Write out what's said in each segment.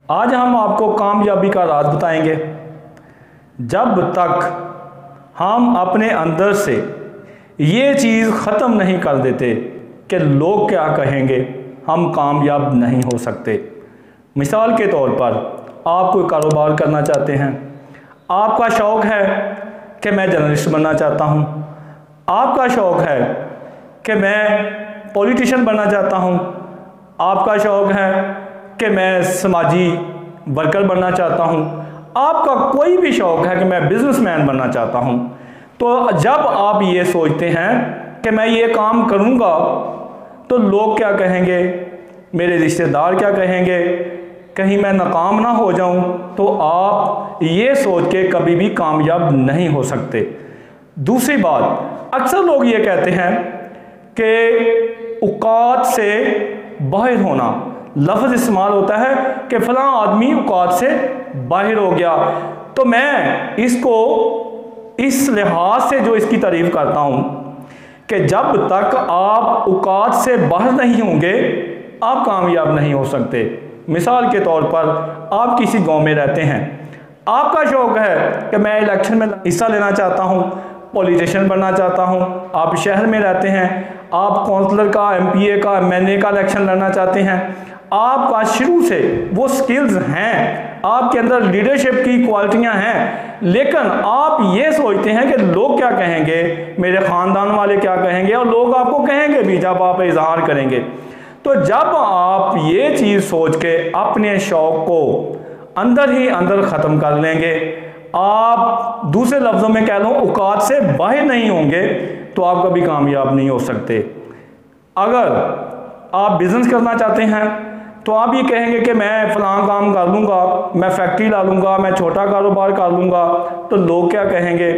आज हम आपको कामयाबी का राज बताएंगे। जब तक हम अपने अंदर से ये चीज़ ख़त्म नहीं कर देते कि लोग क्या कहेंगे, हम कामयाब नहीं हो सकते। मिसाल के तौर पर आप कोई कारोबार करना चाहते हैं, आपका शौक़ है कि मैं जर्नलिस्ट बनना चाहता हूँ, आपका शौक़ है कि मैं पॉलिटिशियन बनना चाहता हूँ, आपका शौक़ है कि मैं समाजी वर्कर बनना चाहता हूँ, आपका कोई भी शौक़ है कि मैं बिजनेसमैन बनना चाहता हूँ। तो जब आप ये सोचते हैं कि मैं ये काम करूँगा तो लोग क्या कहेंगे, मेरे रिश्तेदार क्या कहेंगे, कहीं मैं नाकाम ना हो जाऊँ, तो आप ये सोच के कभी भी कामयाब नहीं हो सकते। दूसरी बात, अक्सर लोग ये कहते हैं कि औकात से बाहर होना, लफ्ज़ इस्तेमाल होता है कि फ़लाँ आदमी औकात से बाहर हो गया। तो मैं इसको इस लिहाज से जो इसकी तारीफ़ करता हूँ कि जब तक आप औकात से बाहर नहीं होंगे आप कामयाब नहीं हो सकते। मिसाल के तौर पर आप किसी गांव में रहते हैं, आपका शौक़ है कि मैं इलेक्शन में हिस्सा लेना चाहता हूँ, पॉलिटिशियन बनना चाहता हूँ। आप शहर में रहते हैं, आप काउंसलर का, MPA का, MNA का इलेक्शन लड़ना चाहते हैं, आपका शुरू से वो स्किल्स हैं, आपके अंदर लीडरशिप की क्वालिटियां हैं, लेकिन आप ये सोचते हैं कि लोग क्या कहेंगे, मेरे ख़ानदान वाले क्या कहेंगे, और लोग आपको कहेंगे भी जब आप इजहार करेंगे। तो जब आप ये चीज़ सोच के अपने शौक़ को अंदर ही अंदर ख़त्म कर लेंगे, आप दूसरे लफ्ज़ों में कह लो औकात से बाहर नहीं होंगे, तो आप कभी कामयाब नहीं हो सकते। अगर आप बिज़नेस करना चाहते हैं तो आप ये कहेंगे कि मैं फ़लाँ काम कर लूँगा, मैं फैक्ट्री ला लूँगा, मैं छोटा कारोबार कर लूँगा, तो लोग क्या कहेंगे,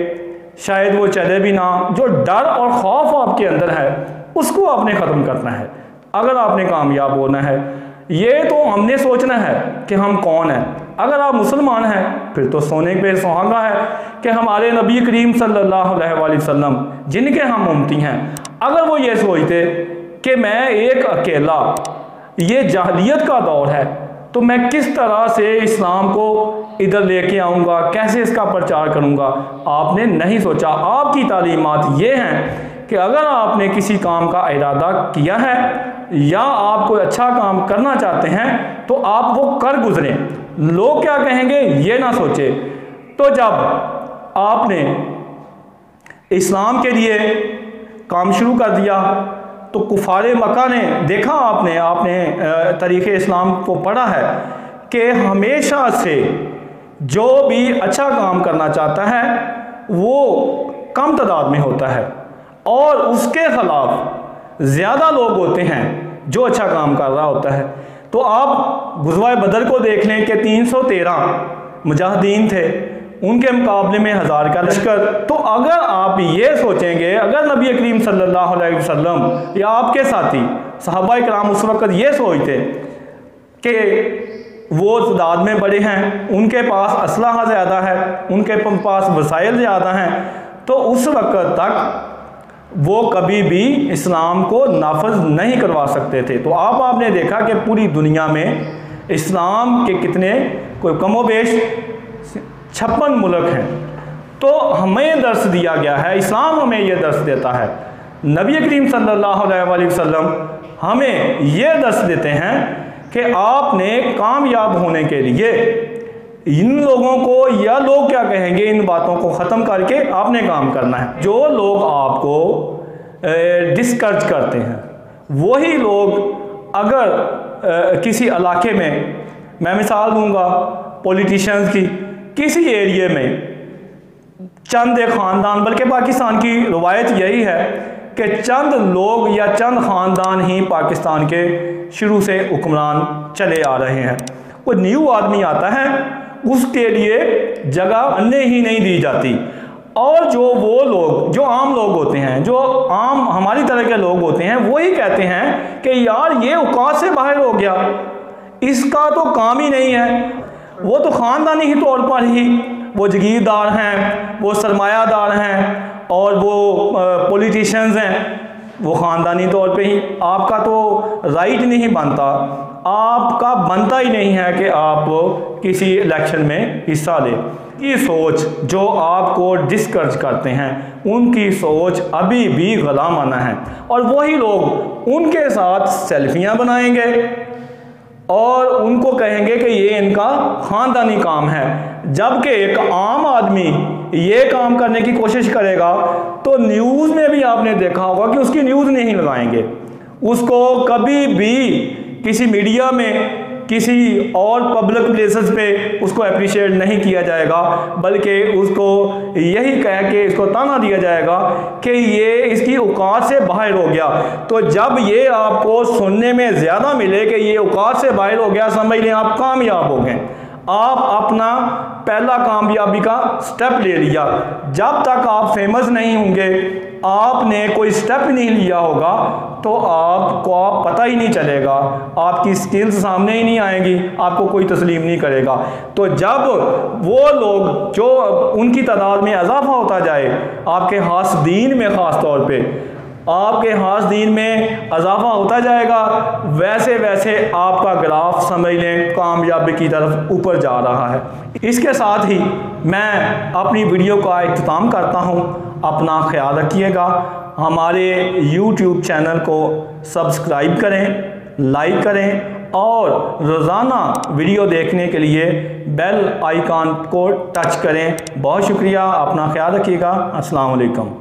शायद वो चले भी ना। जो डर और खौफ आपके अंदर है उसको आपने ख़त्म करना है अगर आपने कामयाब होना है। ये तो हमने सोचना है कि हम कौन हैं। अगर आप मुसलमान हैं फिर तो सोने पे सुहागा है कि हमारे नबी करीम सल्लल्लाहु अलैहि वसल्लम जिनके हम उम्मती हैं, अगर वो ये सोचते कि मैं एक अकेला, ये जाहलियत का दौर है, तो मैं किस तरह से इस्लाम को इधर लेके आऊँगा, कैसे इसका प्रचार करूँगा, आपने नहीं सोचा। आपकी तालीमात ये हैं कि अगर आपने किसी काम का इरादा किया है या आप कोई अच्छा काम करना चाहते हैं तो आप वो कर गुजरें। लोग क्या कहेंगे ये ना सोचे। तो जब आपने इस्लाम के लिए काम शुरू कर दिया तो कुफारे मक्का ने देखा, आपने तरीक़े इस्लाम को पढ़ा है कि हमेशा से जो भी अच्छा काम करना चाहता है वो कम तादाद में होता है और उसके ख़िलाफ़ ज़्यादा लोग होते हैं जो अच्छा काम कर रहा होता है। तो आप गुज़वा बदर को देख लें कि 313 मुजाहिदीन थे, उनके मुकाबले में 1000 का लश्कर। तो अगर आप ये सोचेंगे, अगर नबी करीम सल्लल्लाहु अलैहि वसल्लम या आपके साथी सहाबाए किराम उस वक़्त ये सोचते कि वो तादाद में बड़े हैं, उनके पास असलहा ज़्यादा है, उनके पास वसाइल ज़्यादा हैं, तो उस वक़्त तक वो कभी भी इस्लाम को नाफज नहीं करवा सकते थे। तो आपने देखा कि पूरी दुनिया में इस्लाम के कितने कोई कमोबेश 56 मुल्क हैं। तो हमें दर्स दिया गया है, इस्लाम हमें यह दर्स देता है, नबी करीम सल्लल्लाहु अलैहि वसल्लम हमें यह दर्स देते हैं कि आपने कामयाब होने के लिए इन लोगों को या लोग क्या कहेंगे, इन बातों को ख़त्म करके आपने काम करना है। जो लोग आपको डिस्करेज करते हैं वही लोग अगर किसी इलाके में, मैं मिसाल दूंगा पॉलिटिशियंस की, किसी एरिए में चंद एक ख़ानदान, बल्कि पाकिस्तान की रवायत यही है कि चंद लोग या चंद ख़ानदान ही पाकिस्तान के शुरू से हुक्मरान चले आ रहे हैं। कोई न्यू आदमी आता है उसके लिए जगह अन्य ही नहीं दी जाती, और जो वो लोग जो आम लोग होते हैं, जो आम हमारी तरह के लोग होते हैं, वही कहते हैं कि यार ये औकात से बाहर हो गया, इसका तो काम ही नहीं है, वो तो ख़ानदानी ही तौर पर ही वो जागीरदार हैं, वो सरमायादार हैं और वो पॉलिटिशियंस हैं, वो ख़ानदानी तौर पे ही, आपका तो राइट नहीं बनता आपका बनता ही नहीं है कि आप किसी इलेक्शन में हिस्सा लें। ये सोच जो आपको डिस्करेज करते हैं उनकी सोच अभी भी गुलामाना है, और वही लोग उनके साथ सेल्फियां बनाएंगे और उनको कहेंगे कि ये इनका ख़ानदानी काम है। जबकि एक आम आदमी ये काम करने की कोशिश करेगा तो न्यूज़ में भी आपने देखा होगा कि उसकी न्यूज़ नहीं लगाएंगे, उसको कभी भी किसी मीडिया में किसी और पब्लिक प्लेसेस पे उसको अप्रिशिएट नहीं किया जाएगा, बल्कि उसको यही कह के इसको ताना दिया जाएगा कि ये इसकी औकात से बाहर हो गया। तो जब ये आपको सुनने में ज़्यादा मिले कि ये औकात से बाहर हो गया, समझ लें आप कामयाब हो गए, आप अपना पहला कामयाबी का स्टेप ले लिया। जब तक आप फेमस नहीं होंगे, आपने कोई स्टेप नहीं लिया होगा, तो आपको पता ही नहीं चलेगा, आपकी स्किल्स सामने ही नहीं आएंगी, आपको कोई तस्लीम नहीं करेगा। तो जब वो लोग जो उनकी तादाद में इजाफा होता जाए, आपके हासदीन में ख़ास तौर पे आपके हासदीन में इजाफा होता जाएगा, वैसे वैसे आपका ग्राफ समझ लें कामयाबी की तरफ ऊपर जा रहा है। इसके साथ ही मैं अपनी वीडियो का इख्तिताम करता हूँ। अपना ख्याल रखिएगा। हमारे YouTube चैनल को सब्सक्राइब करें, लाइक करें और रोज़ाना वीडियो देखने के लिए बेल आइकॉन को टच करें। बहुत शुक्रिया। अपना ख्याल रखिएगा। अस्सलाम वालेकुम।